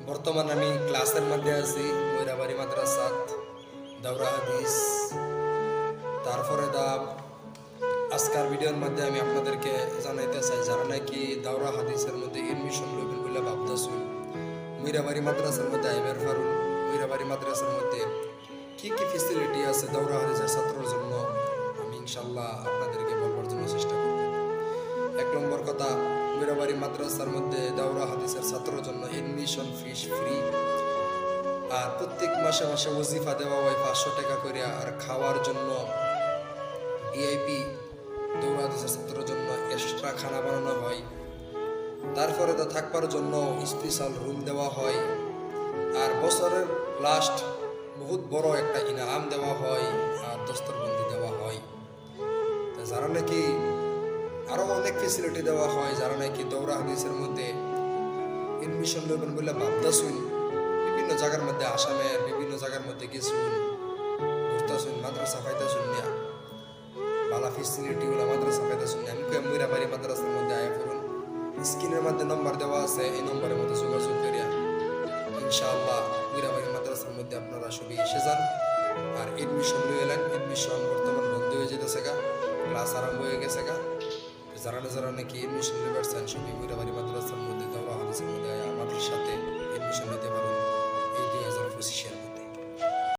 বর্তমান আমি ক্লাসের মধ্যে আছি ময়রাবাড়ি মাদ্রাসাত দাওরা হাদিস। তারপরে আজকার ভিডিওর মধ্যে আমি আপনাদেরকে জানাইতে চাই যারা নাকি দাওরা হাদিসের মধ্যে এডমিশন লইবেন বলে ভাবতেছুন, ময়রাবাড়ি মাদ্রাসার মধ্যে আইবার পারুন। ময়রাবাড়ি মাদ্রাসার মধ্যে কি কি ফেসিলিটি আছে দাওরা হাদিসের ছাত্রের জন্য আমি ইনশাল্লাহ আপনাদেরকে বলবার জন্য চেষ্টা করব। এক নম্বর কথা, ময়রাবাড়ি মাদ্রাসার মধ্যে দাওরা হাদিসের ছাত্রের জন্য এডমিশন ফিস ফ্রি, আর প্রত্যেক মাসে মাসে ওজিফা দেওয়া হয় 500 টাকা করে। আর খাওয়ার জন্য ভিআইপি দাওরা হাদিসের ছাত্রের জন্য এক্সট্রা খানা বানানো হয়। তারপরে থাকবার জন্য স্পেশাল রুম দেওয়া হয়। আর বছরের লাস্ট বহুত বড় একটা ইনাম দেওয়া হয় আর দস্তরবন্দি দেওয়া হয়। যারা নাকি আরও অনেক ফেসিলিটি দেওয়া হয়, যারা নাকি দাওরা হাদিসের মধ্যে এডমিশন লইবেন বলে ভাবতেছুন, বিভিন্ন জায়গার মধ্যে আসামের বিভিন্ন জায়গার মধ্যে গেছুন, ঘুরতেছুন, মাদ্রাসা পাইতেছুন না, ভালো ফেসিলিটিগুলো মাদ্রাসা পাইতেছুন না, আমি ময়রাবাড়ি মাদ্রাসার মধ্যে আয়া করুন। স্ক্রিনের মধ্যে নম্বর দেওয়া আছে, এই নম্বরের মধ্যে যোগাযোগ করিয়া ইনশাআল্লাহ ময়রাবাড়ি মাদ্রাসার মধ্যে আপনারা সবই এসে যান আর এডমিশন লই এলেন। এডমিশন বর্তমান বন্ধ হয়ে যেতেছে গা, ক্লাস আরম্ভ হয়ে গেছে গা। যারা নাকি এডমিশন নেবার চান সবই ময়রাবাড়ি মাদ্রাসার মধ্যে দাওরা হাদিসের মধ্যে আমাদের সাথে এডমিশন নিতে পারেন এই 2025-এর